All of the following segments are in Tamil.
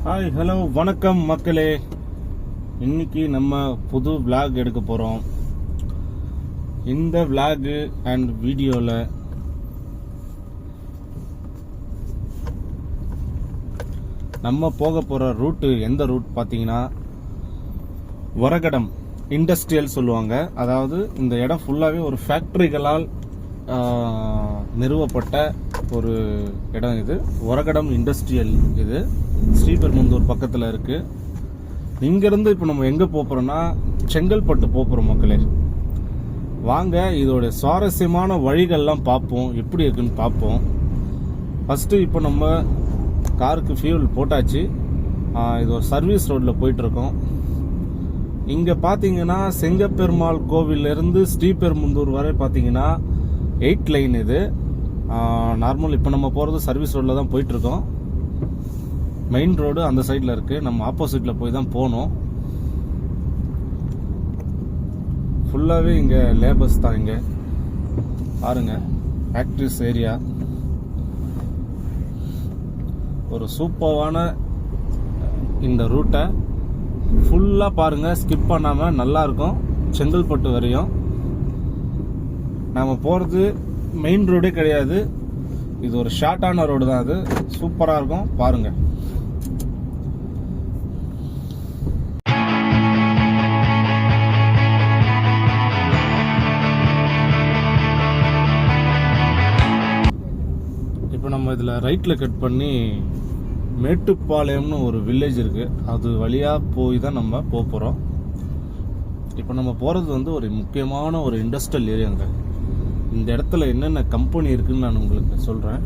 ஹாய் ஹலோ வணக்கம் மக்களே. இன்னைக்கு நம்ம புது vlog எடுக்க போகிறோம். இந்த vlog அண்ட் வீடியோவில் நம்ம போக போகிற ரூட்டு எந்த ரூட் பார்த்தீங்கன்னா ஒரகடம் இண்டஸ்ட்ரியல் சொல்லுவாங்க. அதாவது இந்த இடம் ஃபுல்லாகவே ஒரு ஃபேக்ட்ரிகளால் நிறுவப்பட்ட ஒரு இடம். இது ஒரகடம் இண்டஸ்ட்ரியல். இது ஸ்ரீபெரும்புதூர் பக்கத்தில் இருக்குது. இங்கேருந்து இப்போ நம்ம எங்கே போகிறோம்னா செங்கல்பட்டு போகிறோம் மக்களே. வாங்க இதோட சுவாரஸ்யமான வழிகள்லாம் பார்ப்போம், எப்படி இருக்குன்னு பார்ப்போம். ஃபஸ்ட்டு இப்போ நம்ம காருக்கு ஃபியூல் போட்டாச்சு. இது ஒரு சர்வீஸ் ரோட்டில் போயிட்டுருக்கோம். இங்கே பார்த்தீங்கன்னா செங்கப்பெருமாள் கோவிலிருந்து ஸ்ரீபெரும்புதூர் வரை பார்த்தீங்கன்னா 8 லைன். இது நார்மல். இப்போ நம்ம போகிறது சர்வீஸ் ரோட்டில் தான் போயிட்டுருக்கோம். மெயின் ரோடு அந்த சைடில் இருக்குது. நம்ம ஆப்போசிட்டில் போய் தான் போகணும். ஃபுல்லாகவே இங்கே லேபர்ஸ் தான். இங்கே பாருங்கள், ஃபேக்ட்ரிஸ் ஏரியா. ஒரு சூப்பரான இந்த ரூட்டை ஃபுல்லாக பாருங்கள், ஸ்கிப் பண்ணாமல் நல்லாயிருக்கும். செங்கல்பட்டு வரையும் நாம் போகிறது மெயின் ரோடே கிடையாது. இது ஒரு ஷார்ட்டான ரோடு தான். அது சூப்பராக இருக்கும், பாருங்கள். இப்போ நம்ம இதில் ரைட்டில் கட் பண்ணி மேட்டுப்பாளையம்னு ஒரு வில்லேஜ் இருக்குது. அது வழியாக போய் தான் நம்ம போகிறோம். இப்போ நம்ம போகிறது வந்து ஒரு முக்கியமான ஒரு இண்டஸ்ட்ரியல் ஏரியாங்க. இந்த இடத்துல என்னென்ன கம்பெனி இருக்குன்னு நான் உங்களுக்கு சொல்கிறேன்.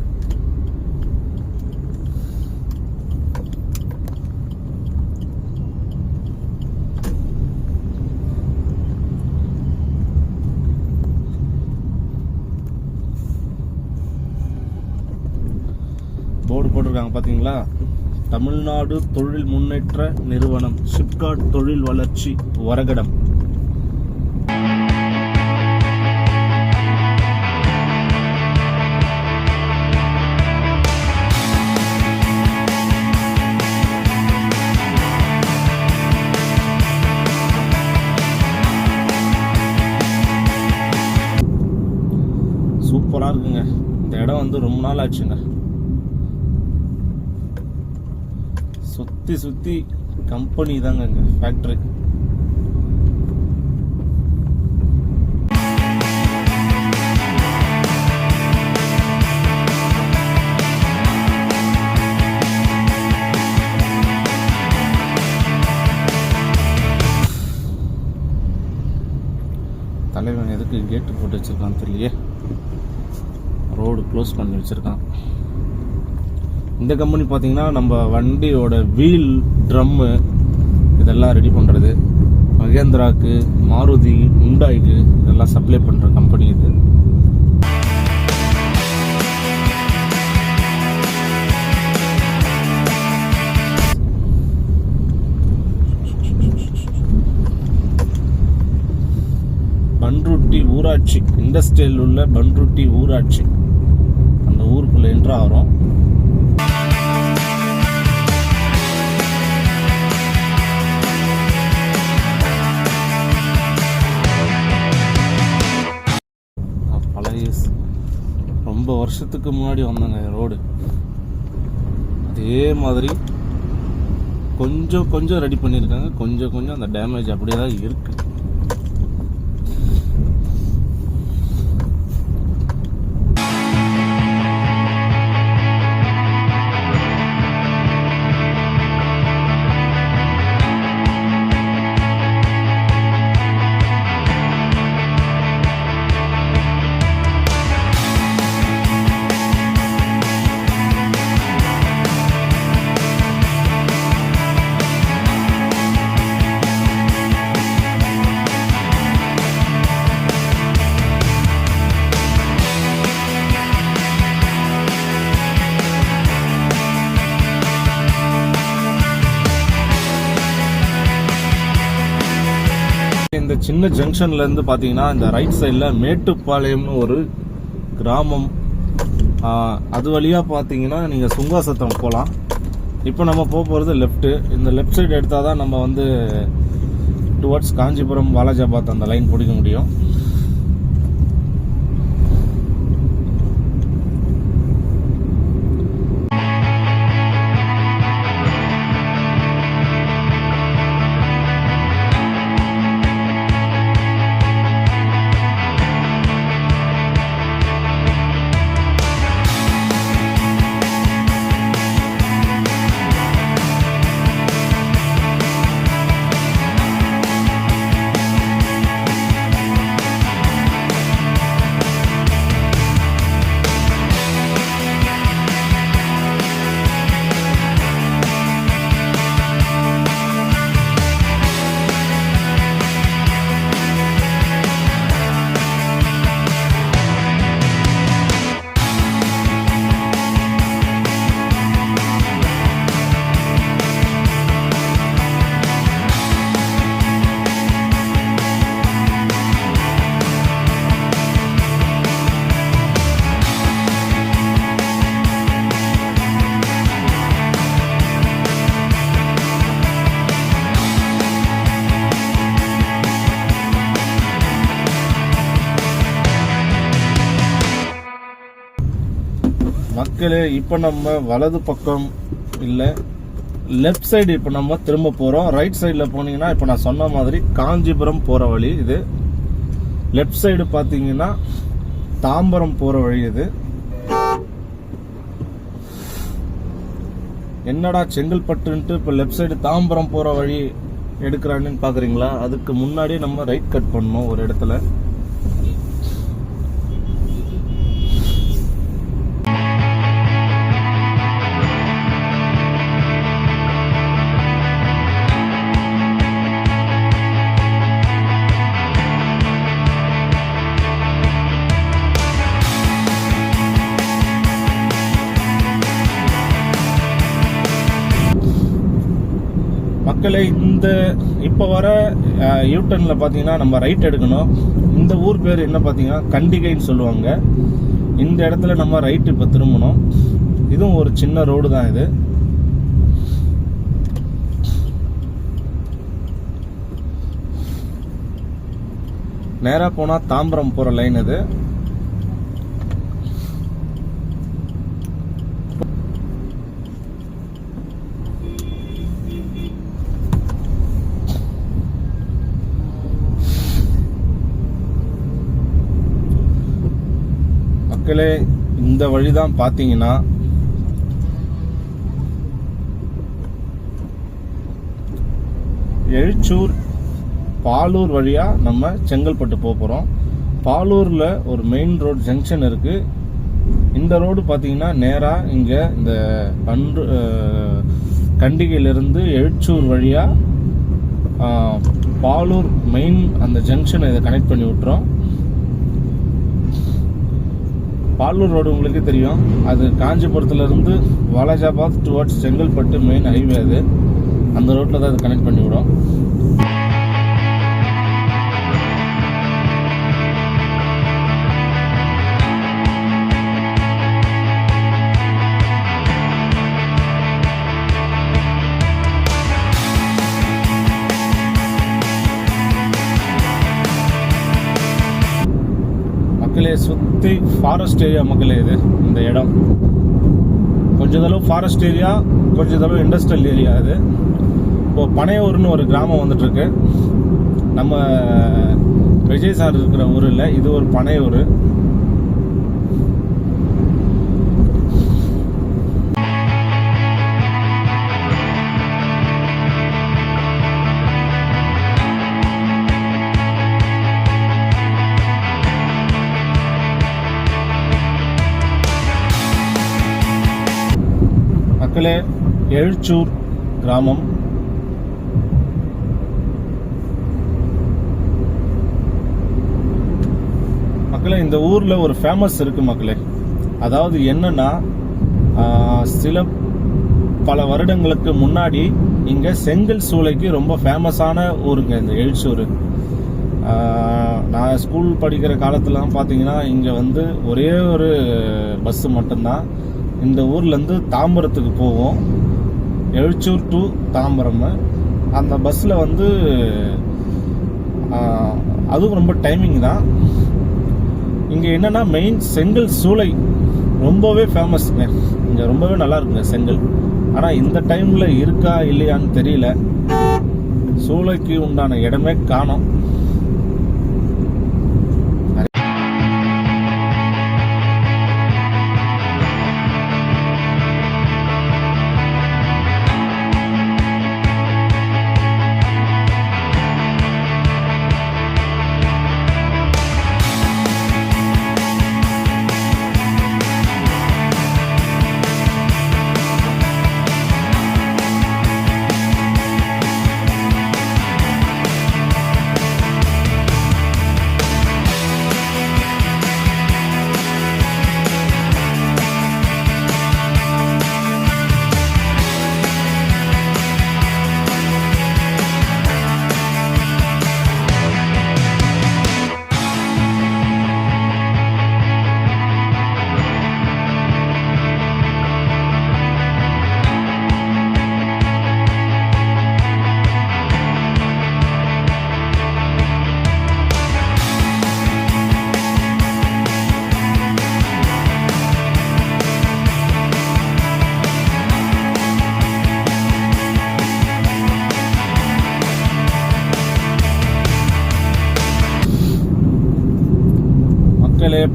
போர்டு போட்டிருக்காங்க பார்த்தீங்களா? தமிழ்நாடு தொழில் முன்னேற்ற நிறுவனம், சிப்காட் தொழில் வளர்ச்சி ஒரகடம். சூப்பராக இருக்குங்க. இந்த இடம் வந்து ரொம்ப நாள் ஆச்சுங்க. சுற்றி சுற்றி கம்பெனி தாங்க, இங்கே ஃபேக்ட்ரி. தலைவன் எதுக்கு கேட்டு போட்டு வச்சிருக்கான்னு தெரியலையே. ரோடு க்ளோஸ் பண்ணி வச்சுருக்கான். இந்த கம்பெனி பார்த்தீங்கன்னா நம்ம வண்டியோட வீல், ட்ரம்மு இதெல்லாம் ரெடி பண்ணுறது. மகேந்திராக்கு, மாருதி, ஹுண்டாய்க்கு இதெல்லாம் சப்ளை பண்ணுற கம்பெனி இது. பன்ருட்டி ஊராட்சி, இண்டஸ்ட்ரியல் உள்ள பன்ருட்டி ஊராட்சி, அந்த ஊருக்குள்ள என்ட்ரு ஆகிறோம். பழைய ரொம்ப வருஷத்துக்கு முன்னாடி வந்தாங்க ரோடு. அதே மாதிரி கொஞ்சம் கொஞ்சம் ரெடி பண்ணியிருக்காங்க. கொஞ்சம் கொஞ்சம் அந்த டேமேஜ் அப்படியே தான் இருக்குது. இந்த சின்ன ஜங்ஷன்ல இருந்து பாத்தீங்கன்னா இந்த ரைட் சைட்ல மேட்டுப்பாளையம்னு ஒரு கிராமம். அது வழியா பாத்தீங்கன்னா நீங்க சுங்காசத்திரம் போகலாம். இப்போ நம்ம போக போகிறது லெஃப்ட்டு. இந்த லெஃப்ட் சைடு எடுத்தால் தான் நம்ம வந்து டுவர்ட்ஸ் காஞ்சிபுரம் வாலாஜாபாத் அந்த லைன் பிடிக்க முடியும். மக்களே, இப்போ நம்ம வலது பக்கம் இல்லை லெஃப்ட் சைடு இப்போ நம்ம திரும்ப போகிறோம். ரைட் சைடில் போனீங்கன்னா இப்போ நான் சொன்ன மாதிரி காஞ்சிபுரம் போகிற வழி இது. லெஃப்ட் சைடு பார்த்தீங்கன்னா தாம்பரம் போகிற வழி இது. என்னடா செங்கல்பட்டுன்ட்டு இப்போ லெஃப்ட் சைடு தாம்பரம் போகிற வழி எடுக்கிறான்னு பார்க்குறீங்களா? அதுக்கு முன்னாடியே நம்ம ரைட் கட் பண்ணணும் ஒரு இடத்துல. மக்களே, இந்த இப்போ வர யூட்டர்னில் பார்த்தீங்கன்னா நம்ம ரைட் எடுக்கணும். இந்த ஊர் பேர் என்ன பார்த்தீங்கன்னா கண்டிகைன்னு சொல்லுவாங்க. இந்த இடத்துல நம்ம ரைட் இப்போ திரும்பணும். இதுவும் ஒரு சின்ன ரோடு தான் இது. நேராக போனால் தாம்பரம் போகிற லைன் இது. மக்களே, இந்த வழிதான் பார்த்தீங்கன்னா எழுச்சூர் பாலூர் வழியா நம்ம செங்கல்பட்டு போகிறோம். பாலூர்ல ஒரு மெயின் ரோடு ஜங்ஷன் இருக்கு. இந்த ரோடு பார்த்தீங்கன்னா நேராக இங்கே இந்த கண்டிகையிலிருந்து எழுச்சூர் வழியா பாலூர் மெயின் அந்த ஜங்ஷனை இதை கனெக்ட் பண்ணி விட்டுறோம். பாலூர் ரோடு உங்களுக்கு தெரியும், அது காஞ்சிபுரத்துலேருந்து Walajabad towards Chengalpattu main highway. அது அந்த ரோட்டில் தான் அது கனெக்ட் பண்ணி விடும். மக்களே, சுற்றி ஃபாரஸ்ட் ஏரியா மக்களே. இது இந்த இடம் கொஞ்சம் அளவு ஃபாரஸ்ட் ஏரியா, கொஞ்சம் அளவு இண்டஸ்ட்ரியல் ஏரியா. இது இப்போ பனையூர்னு ஒரு கிராமம் வந்துட்டு இருக்கு. நம்ம விஜய் சார் இருக்கிற ஊர் இல்லை, இது ஒரு பனையூர். மக்களே, எழுச்சூர் கிராமம். மக்களே, இந்த ஊர்ல ஒரு ஃபேமஸ் இருக்கு மக்களே. அதாவது என்னன்னா, பல வருடங்களுக்கு முன்னாடி இங்க செங்கல் சூளைக்கு ரொம்ப ஃபேமஸான ஊருங்க இந்த எழுச்சூர். நான் ஸ்கூல் படிக்கிற காலத்துலாம் பார்த்தீங்கன்னா இங்கே வந்து ஒரே ஒரு பஸ்ஸு மட்டும்தான் இந்த ஊர்லேருந்து தாம்பரத்துக்கு போவோம். எழுச்சூர் டு தாம்பரம். அந்த பஸ்ஸில் வந்து அதுவும் ரொம்ப டைமிங் தான். இங்கே என்னென்னா மெயின் செங்கல் சூளை ரொம்பவே ஃபேமஸ்ங்க. இங்கே ரொம்பவே நல்லா இருக்குங்க செங்கல். ஆனால் இந்த டைமில் இருக்கா இல்லையான்னு தெரியல. சூளைக்கு உண்டான இடமே காணோம்.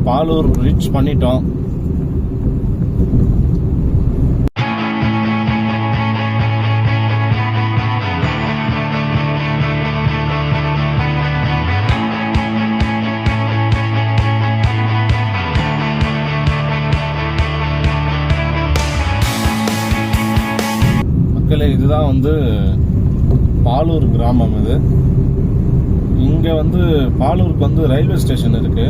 பாலூர் ரீச் பண்ணிட்டோம். மக்களே, இதுதான் வந்து பாலூர் கிராமம். இது இங்கே வந்து பாலூருக்கு வந்து ரயில்வே ஸ்டேஷன் இருக்கு.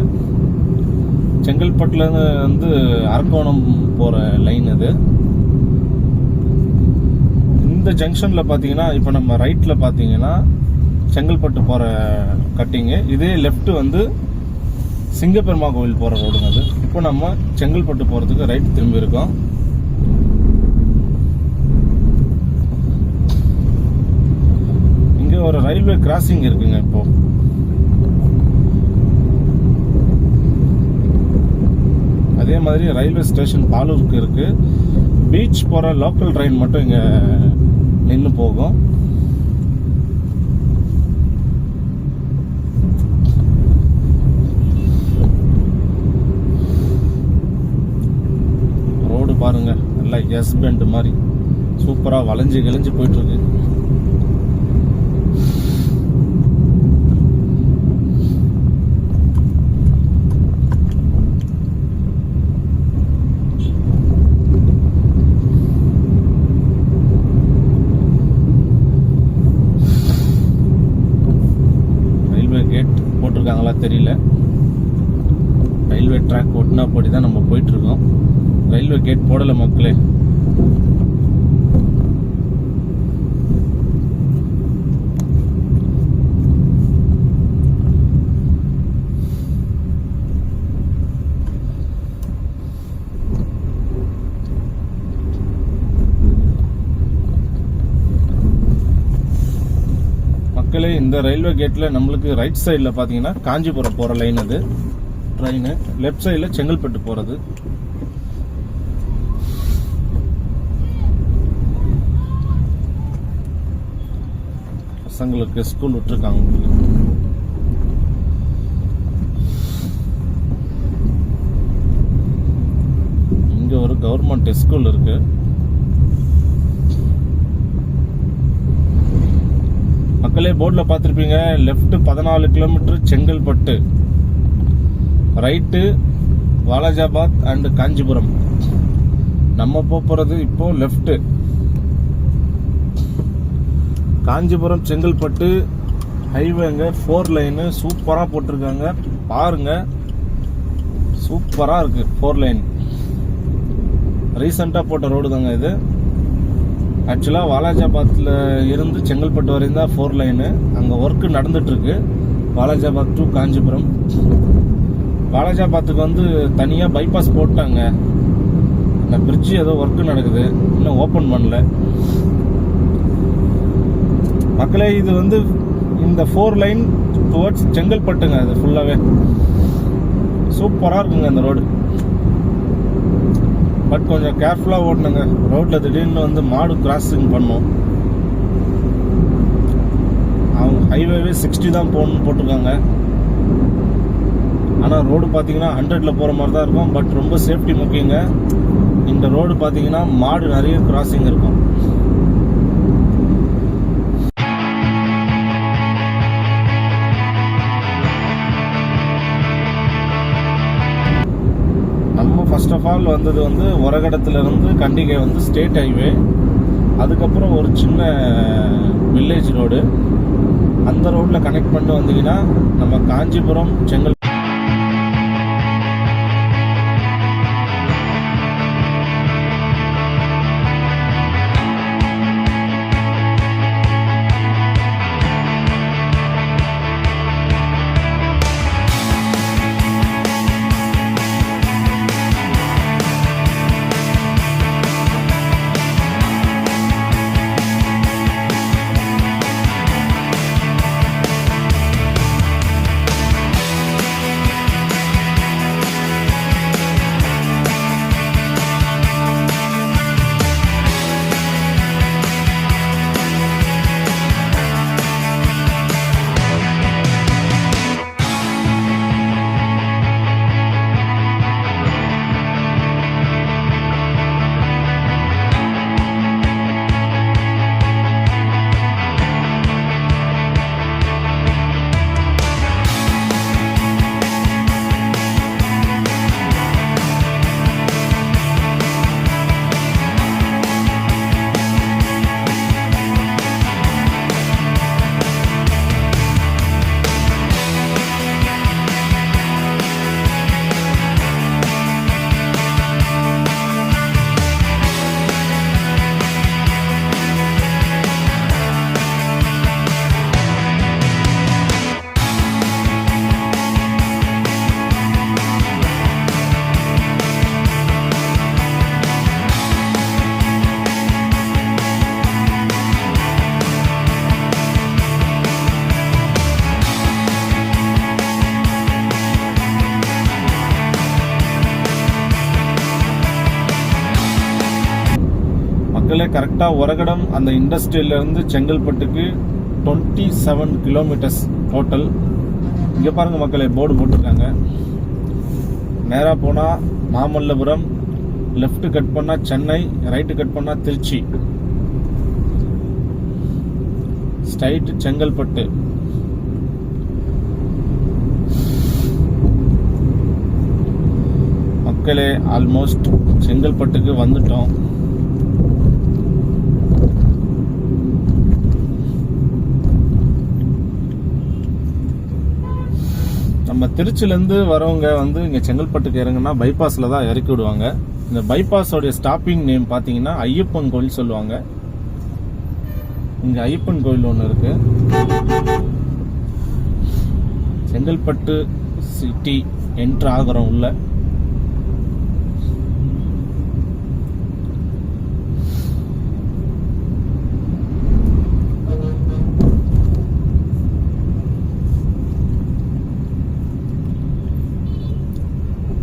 செங்கல்பட்டுல வந்து அரக்கோணம் போற லைன் இது. இந்த ஜங்ஷன்ல பாத்தீங்கன்னா இப்போ நம்ம ரைட்ல பாத்தீங்கன்னா செங்கல்பட்டு போற கட்டிங்கு, இதே லெஃப்ட் வந்து சிங்கப்பெருமா கோவில் போற ரோடுங்க அது. இப்போ நம்ம செங்கல்பட்டு போறதுக்கு ரைட் திரும்பி இருக்கோம். இங்க ஒரு ரயில்வே கிராசிங் இருக்குங்க. இப்போ அதே மாதிரி ரயில்வே ஸ்டேஷன் பாலூருக்கு இருக்கு. பீச் போற லோக்கல் ட்ரெயின் மட்டும் இங்க நின்று போகும். ரோடு பாருங்க, நல்லா எஸ் பெண்ட் மாதிரி சூப்பரா வளைஞ்சு கிழிஞ்சு போயிட்டு இருக்கு. தெரியல, ரயில்வே ட்ராக் ஓட்டினா படி தான் நம்ம போயிட்டு இருக்கோம். ரயில்வே கேட் போடல மக்களே. இந்த ரயில்வே கேட்ல நம்மளுக்கு ரைட் சைடில் பார்த்தீங்கன்னா காஞ்சிபுரம் போகிற லைன் அது ட்ரெயின், லெஃப்ட் சைடில் செங்கல்பட்டு போகிறது. பசங்களுக்கு ஸ்கூல் விட்டுருக்காங்க. இங்கே ஒரு கவர்மெண்ட் ஸ்கூல் இருக்கு. மக்களே, போர்டில் பார்த்துருப்பீங்க, left 14 kilometre Chengalpattu, right Walajabad and Kanchipuram. நம்ம போகிறது இப்போ லெஃப்ட். காஞ்சிபுரம் செங்கல்பட்டு ஹைவேங்க, 4 லைனு சூப்பராக போட்டிருக்காங்க பாருங்க. சூப்பராக இருக்கு 4 லைன். ரீசெண்டாக போட்ட ரோடு தாங்க இது. ஆக்சுவலாக வாலாஜாபாத்தில் இருந்து செங்கல்பட்டு வரையும் தான் 4 லைனு. அங்கே ஒர்க்கு நடந்துட்டுருக்கு. வாலாஜாபாத் டு காஞ்சிபுரம். வாலாஜாபாத்துக்கு வந்து தனியாக பைபாஸ் போட்டாங்க. அந்த பிரிட்ஜு ஏதோ ஒர்க்கு நடக்குது, இன்னும் ஓப்பன் பண்ணல. மக்களே இது வந்து இந்த 4 லைன் டுவர்ட்ஸ் செங்கல்பட்டுங்க. அது ஃபுல்லாகவே சூப்பராக இருக்குங்க இந்த ரோடு. பட் கொஞ்சம் கேர்ஃபுல்லாக ஓட்டணுங்க. ரோட்டில் திடீர்னு வந்து மாடு கிராசிங் பண்ணும். அவங்க ஹைவேவே 60 தான் போகணுன்னு போட்டிருக்காங்க. ஆனால் ரோடு பார்த்தீங்கன்னா 100ல் போகிற மாதிரி தான் இருக்கும். பட் ரொம்ப சேஃப்டி முக்கியங்க. இந்த ரோடு பார்த்தீங்கன்னா மாடு நிறைய கிராசிங் இருக்கும். நம்ம ஃபர்ஸ்ட் ஆஃப் ஆல் வந்தது வந்து ஒரகடத்துலேருந்து கண்டிகை வந்து ஸ்டேட் ஹைவே. அதுக்கப்புறம் ஒரு சின்ன வில்லேஜ் ரோடு. அந்த ரோட்டில் கனெக்ட் பண்ணி வந்தீங்கன்னா நம்ம காஞ்சிபுரம் செங்கல் மக்களே கரெக்டாக ஒரகடம் அந்த இண்டஸ்ட்ரியிலேருந்து செங்கல்பட்டுக்கு 27 கிலோமீட்டர்ஸ் டோட்டல். இங்கே பாருங்கள் மக்களே, போர்டு போட்டிருக்காங்க. நேராக போனால் மாமல்லபுரம், லெஃப்ட் கட் பண்ணால் சென்னை, ரைட்டு கட் பண்ணால் திருச்சி, ஸ்ட்ரைட் செங்கல்பட்டு. மக்களே ஆல்மோஸ்ட் செங்கல்பட்டுக்கு வந்துட்டோம். நம்ம திருச்சிலேருந்து வரவங்க வந்து இங்கே செங்கல்பட்டுக்கு இறங்குனா பைபாஸில் தான் இறக்கி விடுவாங்க. இந்த பைபாஸோடைய ஸ்டாப்பிங் நேம் பார்த்தீங்கன்னா ஐயப்பன் கோயில் சொல்லுவாங்க. இங்கே ஐயப்பன் கோயில் ஒன்று இருக்கு. செங்கல்பட்டு சிட்டி என்ட்ரு ஆகிறோம் உள்ள.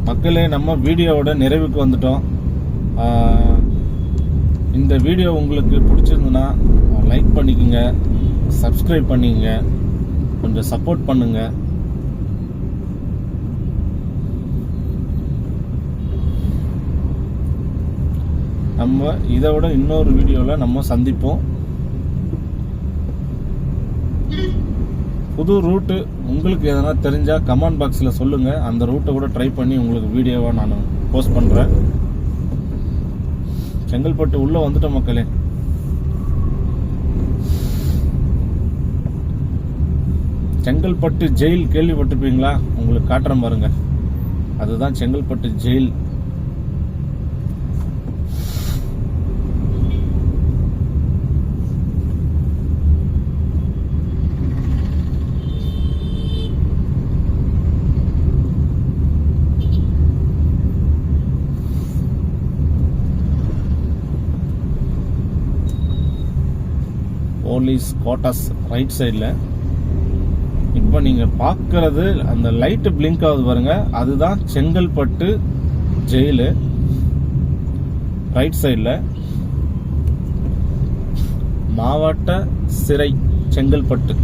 மக்களே நம்ம வீடியோவோட நிறைவுக்கு வந்துட்டோம். இந்த வீடியோ உங்களுக்கு பிடிச்சிருந்துன்னா லைக் பண்ணிக்கோங்க, சப்ஸ்கிரைப் பண்ணிக்கங்க, கொஞ்சம் சப்போர்ட் பண்ணுங்க. நம்ம இதை விட இன்னொரு வீடியோவில் நம்ம சந்திப்போம். புது ரூட்டு உங்களுக்கு எதனா தெரிஞ்சால் கமெண்ட் பாக்ஸில் சொல்லுங்கள். அந்த ரூட்டை கூட ட்ரை பண்ணி உங்களுக்கு வீடியோவாக நான் போஸ்ட் பண்ணுறேன். செங்கல்பட்டு உள்ளே வந்துட்டோம் மக்களே. செங்கல்பட்டு ஜெயில் கேள்விப்பட்டிருப்பீங்களா? உங்களுக்கு காட்டுறேன் பாருங்க. அதுதான் Chengalpattu jail. Police quarters right சைடில். இப்போ நீங்கள் பார்க்கறது அந்த லைட்டு பிளிங்க் ஆகுது பாருங்க, அதுதான் செங்கல்பட்டு ஜெயிலு ரைட் சைடில். மாவட்ட சிறை செங்கல்பட்டு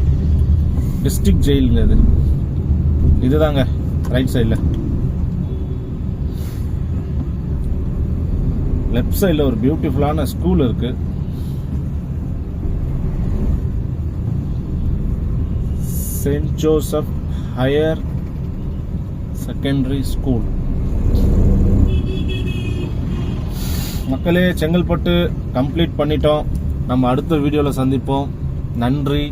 டிஸ்ட்ரிக்ட் ஜெயிலுங்க இது. இதுதாங்க ரைட் சைடில். லெஃப்ட் சைடில் ஒரு பியூட்டிஃபுல்லான ஸ்கூல் இருக்கு. Saint Joseph higher secondary school. மக்களே, செங்கல்பட்டு கம்ப்ளீட் பண்ணிட்டோம். நம்ம அடுத்த வீடியோவில் சந்திப்போம். நன்றி,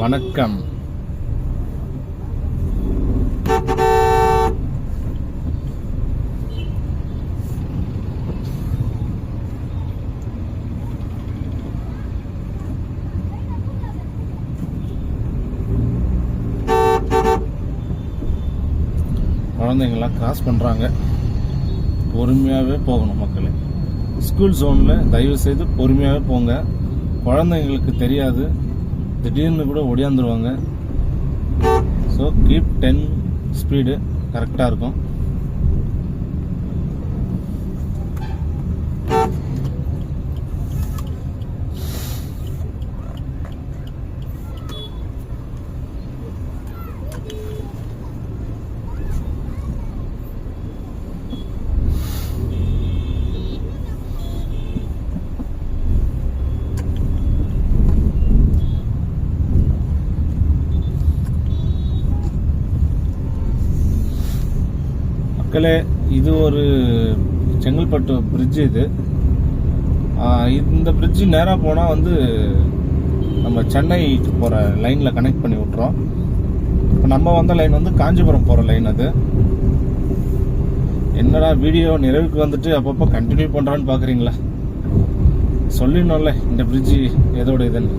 வணக்கம். குழந்தைங்களாம் கிராஸ் பண்ணுறாங்க, பொறுமையாகவே போகணும் மக்களே. ஸ்கூல் ஜோனில் தயவு செய்து பொறுமையாகவே போங்க. குழந்தைங்களுக்கு தெரியாது, திடீர்னு கூட ஒடியாந்துருவாங்க. ஸோ கீப் 10 ஸ்பீடு கரெக்டாக இருக்கும். மக்களே, இது ஒரு செங்கல்பட்டு பிரிட்ஜு. இது இந்த பிரிட்ஜு நேராக போனால் வந்து நம்ம சென்னைக்கு போகிற லைனில் கனெக்ட் பண்ணி விட்றோம். இப்போ நம்ம வந்த லைன் வந்து காஞ்சிபுரம் போகிற லைன். அது என்னடா வீடியோ நிறைவுக்கு வந்துட்டு அப்பப்போ கண்டினியூ பண்ணுறான்னு பார்க்குறீங்களா? சொல்லிடணும்ல இந்த பிரிட்ஜு எதோட இதுன்னு.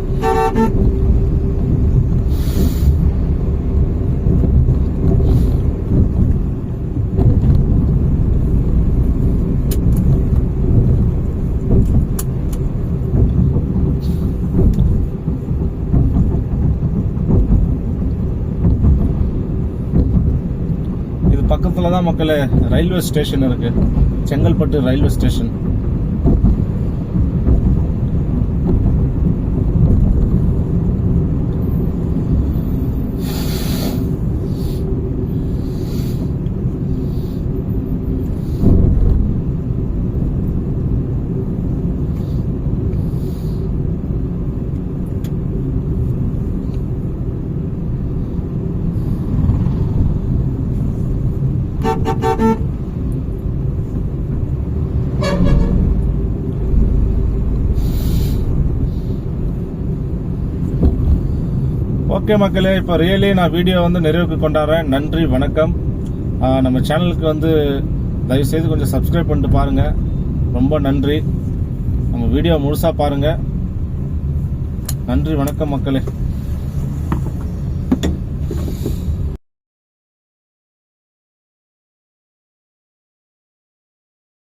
பக்கத்தில் தான் மக்களே ரயில்வே ஸ்டேஷன் இருக்கு, செங்கல்பட்டு ரயில்வே ஸ்டேஷன். ஓகே மக்களே, இப்போ ரியலி நான் வீடியோ வந்து நிறைவுக்கு கொண்டாடுறேன். நன்றி, வணக்கம். நம்ம சேனலுக்கு வந்து தயவுசெய்து கொஞ்சம் சப்ஸ்கிரைப் பண்ணிட்டு பாருங்கள். ரொம்ப நன்றி. நம்ம வீடியோ முழுசாக பாருங்கள். நன்றி, வணக்கம் மக்களே.